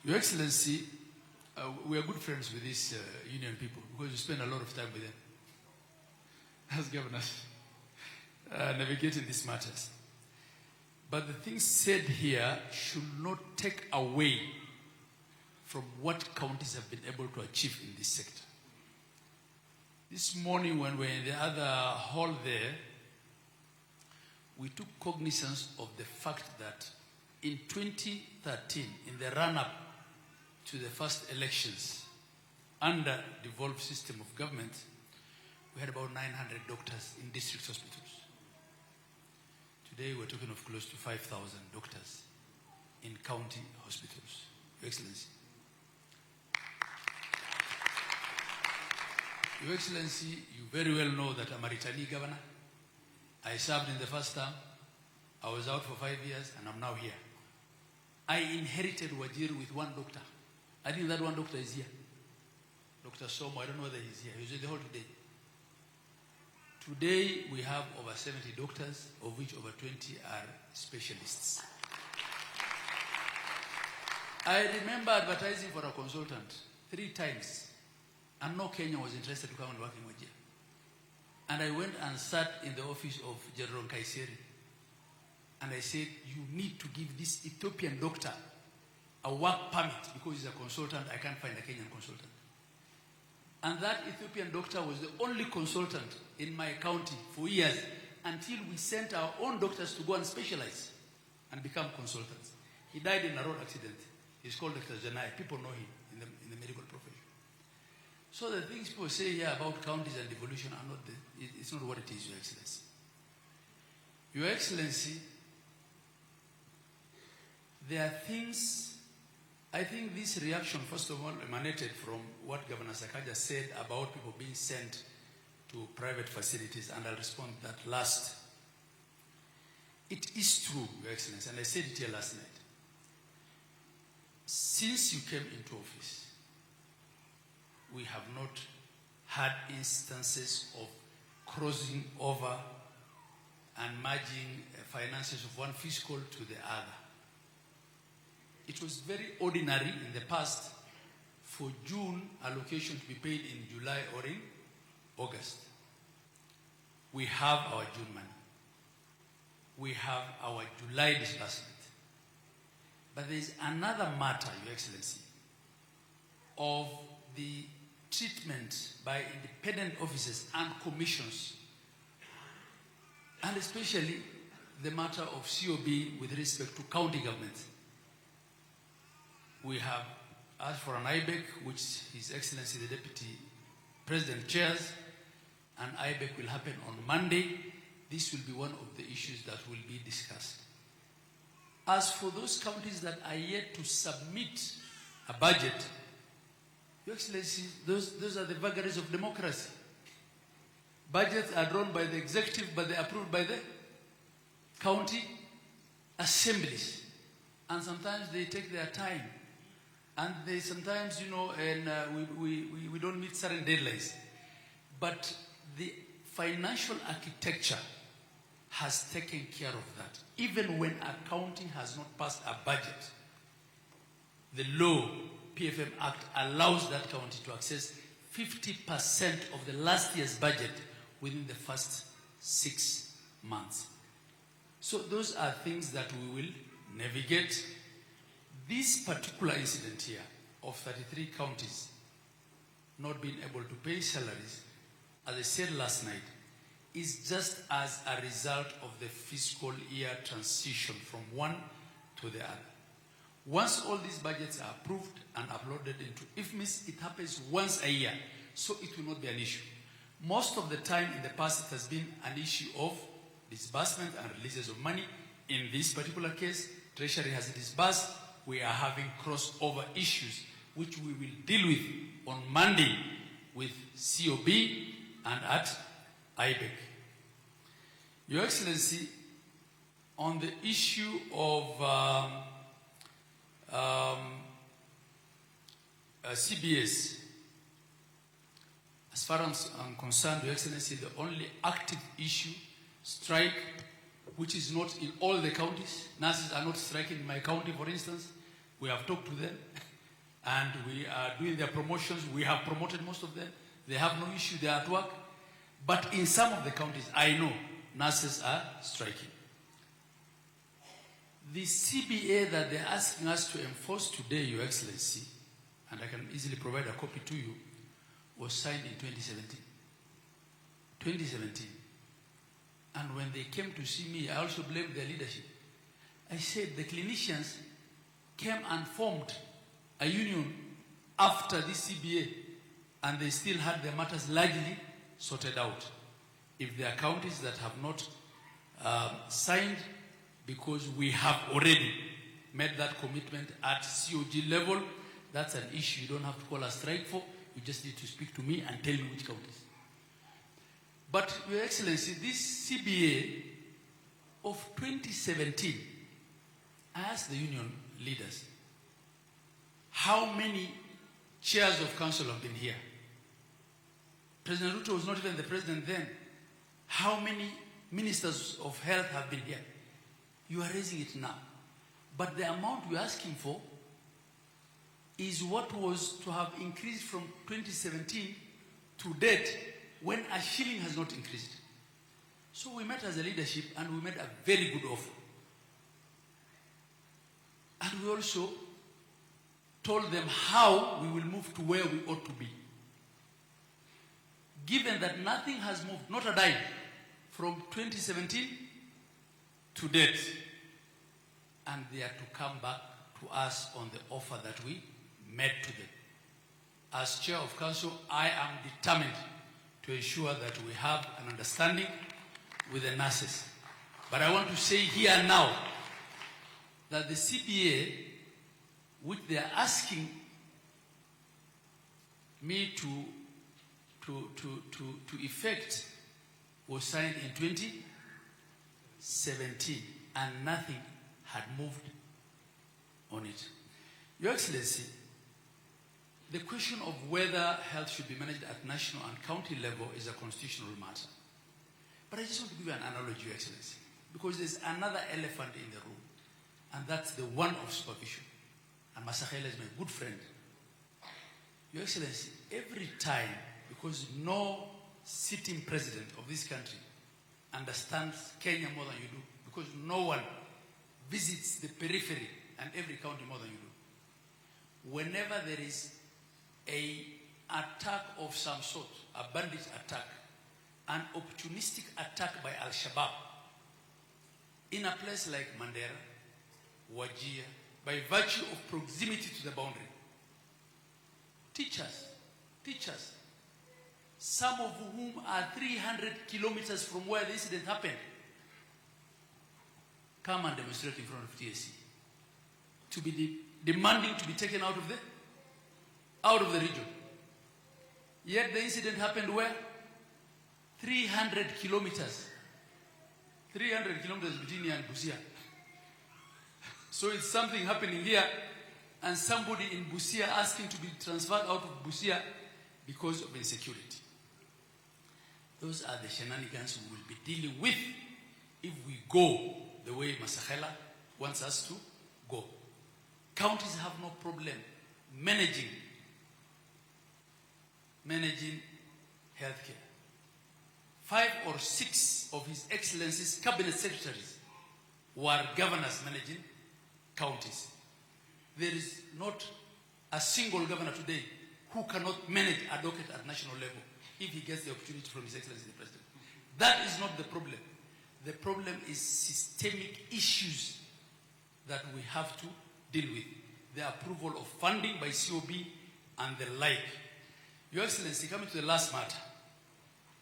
Your Excellency, we are good friends with these union people because we spend a lot of time with them as governors navigating these matters. But the things said here should not take away from what counties have been able to achieve in this sector. This morning when we were in the other hall there, we took cognizance of the fact that in 2013, in the run-up to the first elections under devolved system of government, we had about 900 doctors in district hospitals. Today we're talking of close to 5,000 doctors in county hospitals, Your Excellency. Your Excellency, you very well know that I'm a returning governor. I served in the first term. I was out for 5 years and I'm now here. I inherited Wajir with one doctor. I think that one doctor is here. Dr. Somo, I don't know whether he's here. He was in the hall today. Today, we have over 70 doctors, of which over 20 are specialists. I remember advertising for a consultant 3 times, and no Kenyan was interested to come and work in Wajir. And I went and sat in the office of General Kaiseri, and I said, you need to give this Ethiopian doctor a work permit because he's a consultant. I can't find a Kenyan consultant. And that Ethiopian doctor was the only consultant in my county for years until we sent our own doctors to go and specialize and become consultants. He died in a road accident. He's called Dr. Janai. People know him in the medical profession. So the things people say here about counties and devolution are not it's not what it is, Your Excellency. Your Excellency, there are things. I think this reaction, first of all, emanated from what Governor Sakaja said about people being sent to private facilities, and I'll respond to that last. It is true, Your Excellency, and I said it here last night. Since you came into office, we have not had instances of crossing over and merging finances of one fiscal to the other. It was very ordinary in the past for June allocation to be paid in July or in August. We have our June money. We have our July disbursement. But there is another matter, Your Excellency, of the treatment by independent officers and commissions, and especially the matter of COB with respect to county governments. We have asked for an IBEC, which His Excellency the Deputy President chairs, and IBEC will happen on Monday. This will be one of the issues that will be discussed. As for those counties that are yet to submit a budget, Your Excellency, those are the vagaries of democracy. Budgets are drawn by the executive, but they're approved by the county assemblies. And sometimes they take their time. And they sometimes, you know, we don't meet certain deadlines. But the financial architecture has taken care of that. Even when a county has not passed a budget, the law, PFM Act, allows that county to access 50% of the last year's budget within the first 6 months. So those are things that we will navigate. This particular incident here of 33 counties not being able to pay salaries, as I said last night, is just as a result of the fiscal year transition from one to the other. Once all these budgets are approved and uploaded into IFMIS, it happens once a year, so it will not be an issue. Most of the time in the past, it has been an issue of disbursement and releases of money. In this particular case, Treasury has disbursed. We are having crossover issues, which we will deal with on Monday with COB and at IBEC. Your Excellency, on the issue of CBS, as far as I'm concerned, Your Excellency, the only active issue, strike, which is not in all the counties. Nurses are not striking in my county, for instance. We have talked to them. and we are doing their promotions. We have promoted most of them. They have no issue, they are at work. But in some of the counties, I know nurses are striking. The CBA that they're asking us to enforce today, Your Excellency, and I can easily provide a copy to you, was signed in 2017. 2017. And when they came to see me, I also blamed their leadership. I said the clinicians came and formed a union after this CBA, and they still had their matters largely sorted out. If there are counties that have not signed, because we have already made that commitment at COG level, that's an issue you don't have to call a strike for. You just need to speak to me and tell me which counties. But, Your Excellency, this CBA of 2017, I asked the union leaders, how many chairs of council have been here? President Ruto was not even the president then. How many ministers of health have been here? You are raising it now. But the amount we're asking for is what was to have increased from 2017 to date, when a shilling has not increased. So we met as a leadership and we made a very good offer. And we also told them how we will move to where we ought to be. Given that nothing has moved, not a dime, from 2017 to date, and they are to come back to us on the offer that we made to them. As chair of council, I am determined to ensure that we have an understanding with the nurses. But I want to say here and now that the CBA, which they are asking me to effect, was signed in 2017, and nothing had moved on it. Your Excellency, the question of whether health should be managed at national and county level is a constitutional matter. But I just want to give you an analogy, Your Excellency, because there's another elephant in the room, and that's the one of supervision. And Masakela is my good friend. Your Excellency, every time, because no sitting president of this country understands Kenya more than you do, because no one visits the periphery and every county more than you do. Whenever there is an attack of some sort, a bandit attack, an opportunistic attack by Al-Shabaab, in a place like Mandera, Wajir, by virtue of proximity to the boundary, teachers, some of whom are 300 kilometers from where the incident happened, come and demonstrate in front of TSC to be demanding to be taken out of the region. Yet the incident happened where? 300 kilometers. 300 kilometers between here and Busia. So it's something happening here, and somebody in Busia asking to be transferred out of Busia because of insecurity. Those are the shenanigans we will be dealing with if we go the way Masakela wants us to go. Counties have no problem managing healthcare. 5 or 6 of His Excellency's cabinet secretaries were governors managing counties. There is not a single governor today who cannot manage a docket at national level if he gets the opportunity from His Excellency the President. That is not the problem. The problem is systemic issues that we have to deal with. The approval of funding by COB and the like. Your Excellency, coming to the last matter,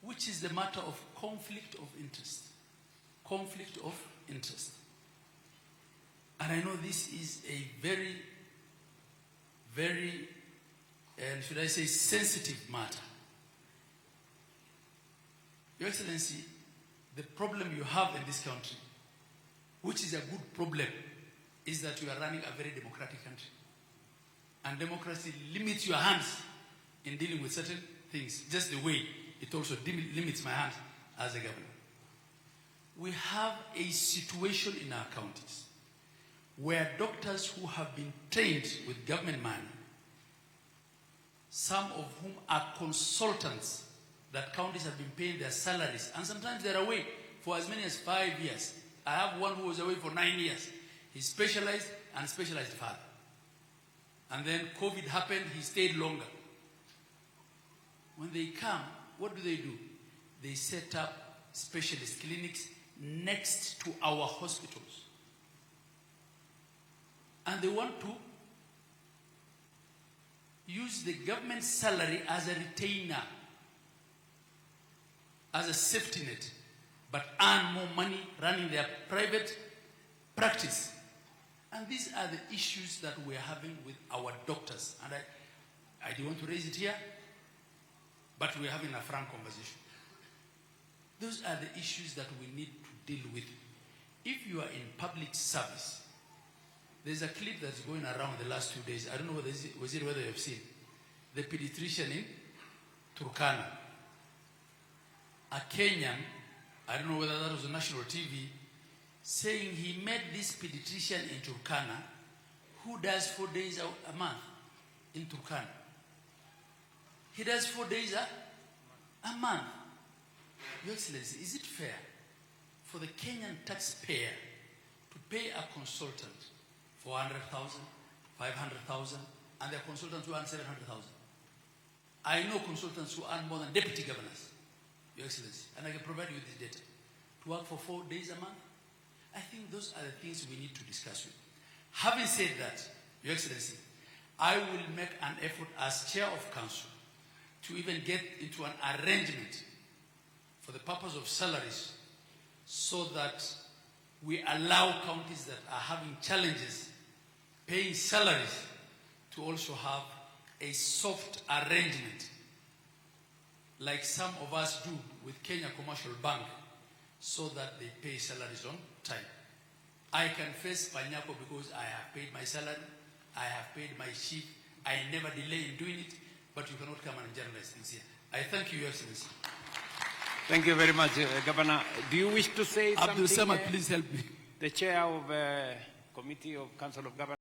which is the matter of conflict of interest. Conflict of interest. And I know this is a very, very, should I say, sensitive matter. Your Excellency, the problem you have in this country, which is a good problem, is that you are running a very democratic country. And democracy limits your hands in dealing with certain things, just the way it also limits my hands as a governor. We have a situation in our counties where doctors who have been trained with government money some of whom are consultants that counties have been paying their salaries, and sometimes they're away for as many as 5 years. I have one who was away for 9 years. He's specialized and specialized father. And then COVID happened, he stayed longer. When they come, what do? They set up specialist clinics next to our hospitals. And they want to use the government salary as a retainer, as a safety net, but earn more money running their private practice. And these are the issues that we're having with our doctors. And I don't want to raise it here, but we're having a frank conversation. Those are the issues that we need to deal with. If you are in public service, there's a clip that's going around the last 2 days. I don't know whether you have seen. The pediatrician in Turkana. A Kenyan, I don't know whether that was on national TV, saying he met this pediatrician in Turkana who does 4 days a month in Turkana. He does 4 days a month. Your Excellency, is it fair for the Kenyan taxpayer to pay a consultant 400,000, 500,000, and there are consultants who earn 700,000? I know consultants who earn more than deputy governors, Your Excellency, and I can provide you with this data. To work for 4 days a month? I think those are the things we need to discuss with. Having said that, Your Excellency, I will make an effort as chair of council to even get into an arrangement for the purpose of salaries so that we allow counties that are having challenges paying salaries to also have a soft arrangement like some of us do with Kenya Commercial Bank so that they pay salaries on time. I can face Panyako because I have paid my salary, I have paid my chief, I never delay in doing it, but you cannot come and generalize things here. I thank you, Your Excellency. Thank you very much, Governor. Do you wish to say something? Abdul Samad, please help me. The chair of Committee of Council of Governors.